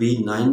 B9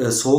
100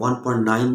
1.9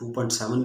2.7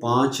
5